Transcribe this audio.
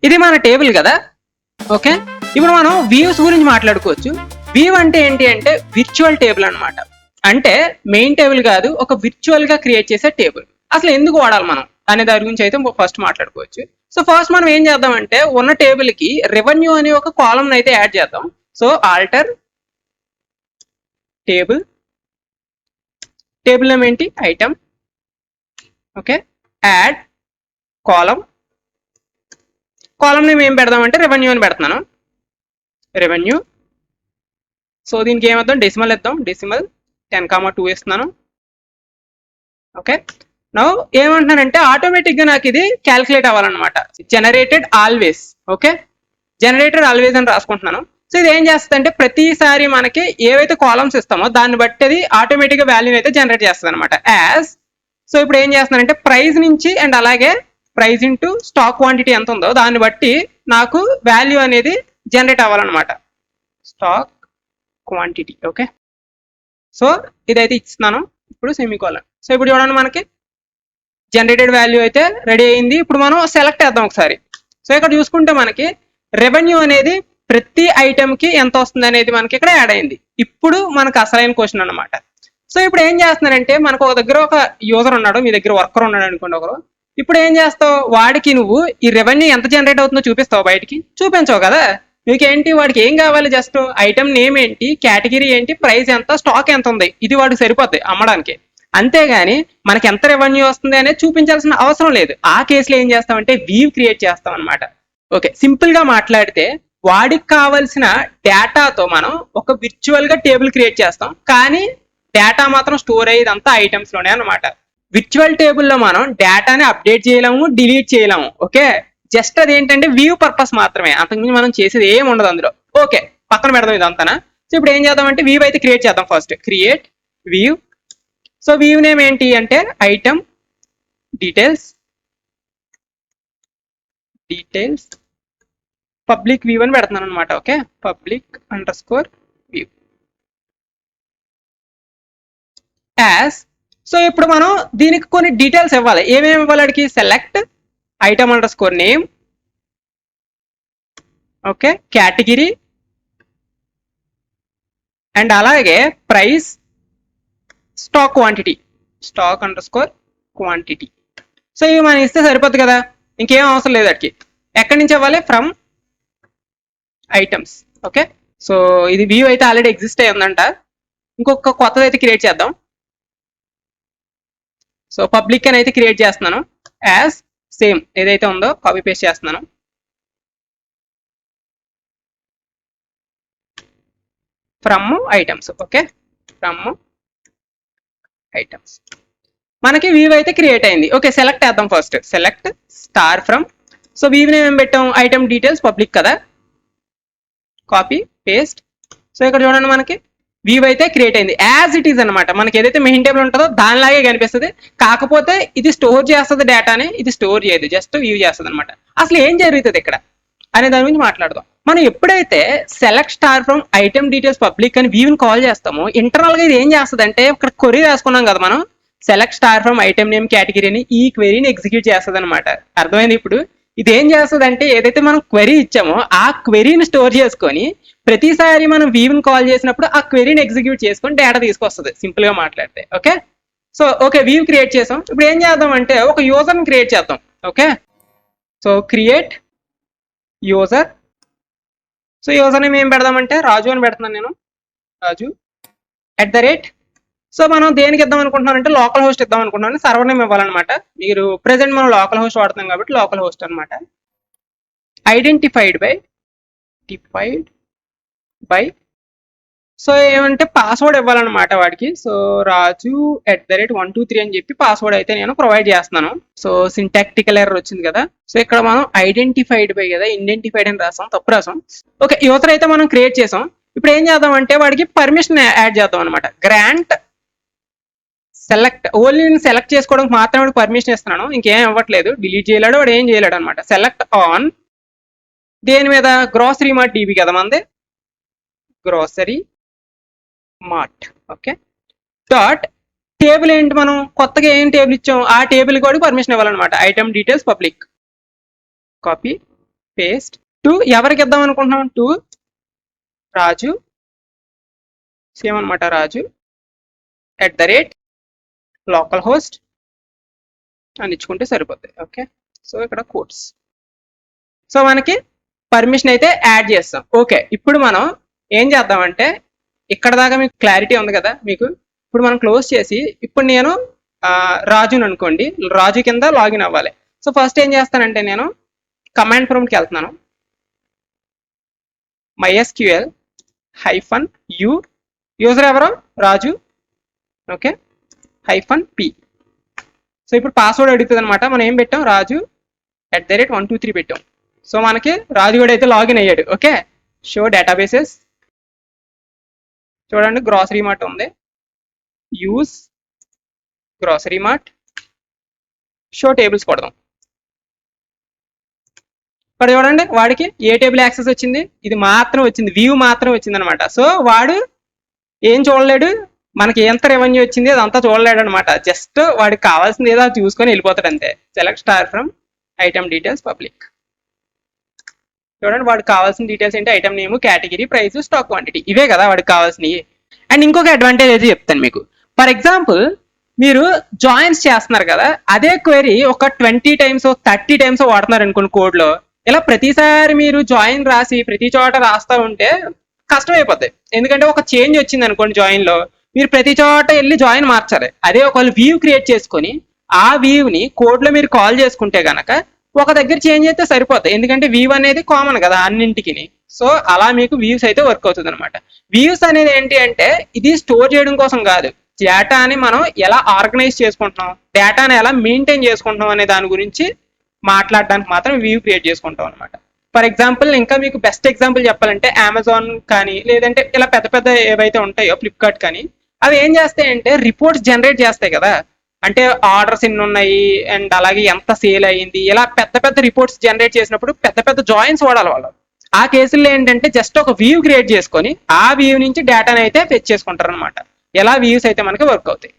ఇది మన టేబుల్ కదా. ఓకే, ఇప్పుడు మనం వ్యూస్ గురించి మాట్లాడుకోవచ్చు. వ్యూ అంటే ఏంటి అంటే విర్చువల్ టేబుల్ అన్నమాట. అంటే మెయిన్ టేబుల్ కాదు, ఒక విర్చువల్ గా క్రియేట్ చేసే టేబుల్. అసలు ఎందుకు వాడాలి మనం అనే దాని గురించి అయితే ఫస్ట్ మాట్లాడుకోవచ్చు. సో ఫస్ట్ మనం ఏం చేద్దామంటే ఉన్న టేబుల్ కి రెవెన్యూ అనే ఒక కాలమ్ అయితే యాడ్ చేద్దాం. So alter table, table name ఏంటి item. Okay, add column, column name ఏం పెడదామంటే రెవెన్యూ అని పెడుతున్నాను, రెవెన్యూ. సో దీనికి ఏమద్దాం, డెసిమల్ ఇద్దాం, డెసిమల్ 10,2 ఇస్తున్నాను. ఓకే, నౌ ఏమంటున్నానంటే ఆటోమేటిక్ గా నాకు ఇది క్యాల్కులేట్ అవ్వాలన్నమాట. Generated always. Okay, generated always అని రాసుకుంటున్నాను. సో ఇది ఏం చేస్తుంది అంటే ప్రతిసారి మనకి ఏవైతే కాలమ్స్ ఇస్తామో దాన్ని బట్టి అది ఆటోమేటిక్ గా వాల్యూని అయితే జనరేట్ చేస్తుంది అనమాట. యాజ్ సో ఇప్పుడు ఏం చేస్తున్నానంటే ప్రైస్ నుంచి అండ్ అలాగే ప్రైస్ ఇంటూ స్టాక్ క్వాంటిటీ ఎంత ఉందో దాన్ని బట్టి నాకు వాల్యూ అనేది జనరేట్ అవ్వాలన్నమాట, స్టాక్ క్వాంటిటీ. ఓకే, సో ఇదైతే ఇస్తున్నాను. ఇప్పుడు సెమీకోలన్. సో ఇప్పుడు చూడండి మనకి జనరేటెడ్ వాల్యూ అయితే రెడీ అయింది. ఇప్పుడు మనం సెలెక్ట్ చేద్దాం ఒకసారి. సో ఇక్కడ చూసుకుంటే మనకి రెవెన్యూ అనేది ప్రతి ఐటమ్ కి ఎంత వస్తుంది అనేది మనకి ఇక్కడ యాడ్ అయింది. ఇప్పుడు మనకు అసలైన క్వశ్చన్ అనమాట. సో ఇప్పుడు ఏం చేస్తున్నారంటే మనకు ఒక దగ్గర ఒక యూజర్ ఉన్నాడు, మీ దగ్గర వర్కర్ ఉన్నాడు అనుకోండి ఒకరు. ఇప్పుడు ఏం చేస్తావు, వాడికి నువ్వు ఈ రెవెన్యూ ఎంత జనరేట్ అవుతుందో చూపిస్తావు, బయటికి చూపించవు కదా. మీకేంటి, వాడికి ఏం కావాలి, జస్ట్ ఐటమ్ నేమ్ ఏంటి, కేటగిరీ ఏంటి, ప్రైస్ ఎంత, స్టాక్ ఎంత ఉంది, ఇది వాడికి సరిపోద్ది అమ్మడానికి. అంతేగాని మనకి ఎంత రెవెన్యూ వస్తుంది అనేది చూపించాల్సిన అవసరం లేదు. ఆ కేసులో ఏం చేస్తామంటే వీవ్ క్రియేట్ చేస్తాం అనమాట. ఓకే, సింపుల్ గా మాట్లాడితే వాడికి కావాల్సిన డేటాతో మనం ఒక విర్చువల్ గా టేబుల్ క్రియేట్ చేస్తాం, కానీ డేటా మాత్రం స్టోర్ అయ్యేది అంతా ఐటమ్స్ లోనే అనమాట. విర్చువల్ టేబుల్లో మనం డేటాని అప్డేట్ చేయలేము, డిలీట్ చేయలేము. ఓకే, జస్ట్ అది ఏంటంటే వ్యూ పర్పస్ మాత్రమే, అంతకుమించి మనం చేసేది ఏం ఉండదు అందులో. ఓకే, పక్కన పెడదాం ఇదంతా. సో ఇప్పుడు ఏం చేద్దామంటే వ్యూ అయితే క్రియేట్ చేద్దాం. First create view. So view name ఏంటి అంటే item details, details public view అని పెడుతున్నాను అనమాట. Okay, public underscore view as. So ఇప్పుడు మనం దీనికి కొన్ని డీటెయిల్స్ ఇవ్వాలి. ఏమేమి ఇవ్వాలి వాడికి, select item underscore name, okay, category and అలాగే price, stock quantity, stock underscore quantity. So ఇవి మనం ఇస్తే సరిపోద్ది కదా, ఇంకేం అవసరం లేదు వాడికి. ఎక్కడి నుంచి ఇవ్వాలి, ఫ్రమ్ ఐటమ్స్. ఓకే, సో ఇది వ్యూ అయితే ఆల్రెడీ ఎగ్జిస్ట్ అయ్యి ఉందంట. ఇంకొక కొత్తది అయితే క్రియేట్ చేద్దాం. సో పబ్లిక్ అని అయితే క్రియేట్ చేస్తున్నాను. యాజ్ సేమ్ ఏదైతే ఉందో కాపీ పేస్ట్ చేస్తున్నాను. From items. Okay, from items మనకి వ్యూ అయితే క్రియేట్ అయింది. ఓకే, సెలెక్ట్ చేద్దాం first. Select star from. So view name ఏం పెట్టాం, ఐటమ్ డీటెయిల్స్ పబ్లిక్ కదా, కాపీ పేస్ట్. సో ఇక్కడ చూడండి మనకి వ్యూ అయితే క్రియేట్ అయింది యాజ్ ఇట్ ఈస్ అనమాట. మనకి ఏదైతే మెయిన్ టేబుల్ ఉంటుందో దానిలాగే కనిపిస్తుంది, కాకపోతే ఇది స్టోర్ చేస్తుంది డేటాని, ఇది స్టోర్ చేయదు, జస్ట్ వ్యూ చేస్తుంది అనమాట. అసలు ఏం జరుగుతుంది ఇక్కడ అనే దాని గురించి మాట్లాడదాం. మనం ఎప్పుడైతే select star from item details public అని వ్యూని కాల్ చేస్తామో ఇంటర్నల్ గా ఇది ఏం చేస్తుంది అంటే ఇక్కడ క్వెరీ రాసుకున్నాం కదా మనం, select star from item name కేటగిరీని, ఈ క్వెరీని ఎగ్జిక్యూట్ చేస్తుంది అనమాట. అర్థమైంది ఇప్పుడు. ఇది ఏం చేస్తుంది అంటే ఏదైతే మనం క్వెరీ ఇచ్చామో ఆ క్వెరీని స్టోర్ చేసుకొని ప్రతిసారి మనం వ్యూని కాల్ చేసినప్పుడు ఆ క్వెరీని ఎగ్జిక్యూట్ చేసుకొని డేటా తీసుకొస్తుంది, సింపుల్ గా మాట్లాడితే. Okay, so okay view create చేసాం. ఇప్పుడు ఏం చేద్దాం అంటే ఒక యూజర్ని క్రియేట్ చేద్దాం. Okay, so create user. So user name ఏం పెడదామంటే రాజు అని పెడుతున్నాను నేను, రాజు @ సో మనం దేనికి ఇద్దాం అనుకుంటున్నాం అంటే లోకల్ హోస్ట్ ఇద్దాం అనుకుంటున్నాను, సర్వర్ నేమ్ ఇవ్వాలన్నమాట. మీరు ప్రెసెంట్ మనం లోకల్ హోస్ట్ వాడుతున్నాం కాబట్టి లోకల్ హోస్ట్ అనమాట. ఐడెంటిఫైడ్ బై సో ఏమంటే పాస్వర్డ్ ఇవ్వాలన్నమాట వాడికి. సో రాజు @123 అని చెప్పి పాస్వర్డ్ అయితే నేను ప్రొవైడ్ చేస్తున్నాను. సో సింటాక్టికల్ ఎర్రర్ వచ్చింది కదా. సో ఇక్కడ మనం ఐడెంటిఫైడ్ బై కదా, ఇండెంటిఫైడ్ అని రాసాం, తప్పు రాసాం. ఓకే, యూజర్ అయితే మనం క్రియేట్ చేసాం. ఇప్పుడు ఏం చేద్దాం అంటే వాడికి పర్మిషన్ యాడ్ చేద్దాం అనమాట. గ్రాంట్ సెలెక్ట్, ఓన్లీ నేను సెలెక్ట్ చేసుకోవడానికి మాత్రమే పర్మిషన్ ఇస్తున్నాను, ఇంకేం ఇవ్వట్లేదు. డిలీట్ చేయలేడు వాడు, ఏం చేయలేడు అనమాట. సెలెక్ట్ ఆన్ దేని మీద, గ్రోసరీ మార్ట్ DB కదా మనది, grocery mart. Okay, dot table ఏంటి, మనం కొత్తగా ఏం టేబుల్ ఇచ్చాం ఆ టేబుల్ కూడా పర్మిషన్ ఇవ్వాలన్నమాట. Item details public, copy paste to ఎవరికి ఇద్దాం అనుకుంటున్నాం, టు రాజు, సేమ్ అనమాట రాజు @ లోకల్ హోస్ట్ అని ఇచ్చుకుంటే సరిపోతుంది. ఓకే, సో ఇక్కడ కోట్స్. సో మనకి పర్మిషన్ అయితే యాడ్ చేస్తాం. ఓకే, ఇప్పుడు మనం ఏం చేద్దామంటే ఇక్కడ దాకా మీకు క్లారిటీ ఉంది కదా మీకు. ఇప్పుడు మనం క్లోజ్ చేసి ఇప్పుడు నేను రాజుని అనుకోండి, రాజు కింద లాగిన్ అవ్వాలి. సో ఫస్ట్ ఏం చేస్తానంటే నేను కమాండ్ ప్రాంప్ట్కి వెళ్తున్నాను. MySQL -u యూజర్ ఎవరో రాజు, ఓకే -p. సో ఇప్పుడు పాస్వర్డ్ అడుగుతుంది అనమాట. మనం ఏం పెట్టాం, రాజు @123 పెట్టాం. సో మనకి రాజు కూడా అయితే లాగిన్ అయ్యాడు. ఓకే, షో డేటాబేసెస్ చూడండి, గ్రాసరీ మార్ట్ ఉంది, use grocery mart, show tables కొడదాం. ఇక్కడ చూడండి వాడికి ఏ టేబుల్ యాక్సెస్ వచ్చింది, ఇది మాత్రం వచ్చింది, వ్యూ మాత్రం వచ్చింది అనమాట. సో వాడు ఏం చూడలేడు, మనకి ఎంత రెవెన్యూ వచ్చింది అదంతా చూడలేడు అనమాట. జస్ట్ వాడికి కావాల్సింది ఏదో చూసుకొని వెళ్ళిపోతాడు అంతే. Select star from item details public. చూడండి వాడికి కావాల్సిన డీటెయిల్స్ ఏంటి, item name, category, price, stock quantity, ఇవే కదా వాడికి కావాల్సినవి. అండ్ ఇంకొక అడ్వాంటేజ్ అయితే చెప్తాను మీకు. ఫర్ ఎగ్జాంపుల్ మీరు జాయిన్స్ చేస్తున్నారు కదా, అదే క్వెరీ ఒక 20 times 30 times వాడుతున్నారు అనుకోండి కోడ్లో. ఇలా ప్రతిసారి మీరు జాయిన్ రాసి ప్రతి చోట రాస్తా ఉంటే కష్టం అయిపోతాయి. ఎందుకంటే ఒక చేంజ్ వచ్చింది అనుకోండి జాయిన్ లో, మీరు ప్రతి చోట వెళ్ళి జాయిన్ మార్చాలి. అదే ఒకవేళ వ్యూ క్రియేట్ చేసుకొని ఆ వ్యూని కోడ్ లో మీరు కాల్ చేసుకుంటే గనక ఒక దగ్గర చేంజ్ అయితే సరిపోతాయి. ఎందుకంటే వ్యూ అనేది కామన్ కదా అన్నింటికి. సో అలా మీకు వ్యూస్ అయితే వర్క్ అవుతుంది అనమాట. వ్యూస్ అనేది ఏంటి అంటే ఇది స్టోర్ చేయడం కోసం కాదు, డేటాని మనం ఎలా ఆర్గనైజ్ చేసుకుంటున్నాం, డేటాని ఎలా మెయింటైన్ చేసుకుంటున్నాం అనే దాని గురించి మాట్లాడడానికి మాత్రం వ్యూ క్రియేట్ చేసుకుంటాం అనమాట. ఫర్ ఎగ్జాంపుల్ ఇంకా మీకు బెస్ట్ ఎగ్జాంపుల్ చెప్పాలంటే అమెజాన్ కానీ, లేదంటే ఇలా పెద్ద పెద్ద ఏవైతే ఉంటాయో ఫ్లిప్కార్ట్ కానీ, అవి ఏం చేస్తాయంటే రిపోర్ట్స్ జనరేట్ చేస్తాయి కదా. అంటే ఆర్డర్స్ ఎన్ని ఉన్నాయి అండ్ అలాగే ఎంత సేల్ అయ్యింది, ఇలా పెద్ద పెద్ద రిపోర్ట్స్ జనరేట్ చేసినప్పుడు పెద్ద పెద్ద జాయిన్స్ వాడాలి వాళ్ళు. ఆ కేసుల్లో ఏంటంటే జస్ట్ ఒక వ్యూ క్రియేట్ చేసుకొని ఆ వ్యూ నుంచి డేటాని అయితే ఫెచ్ చేసుకుంటారు అనమాట. ఎలా వ్యూస్ అయితే మనకి వర్క్ అవుతాయి.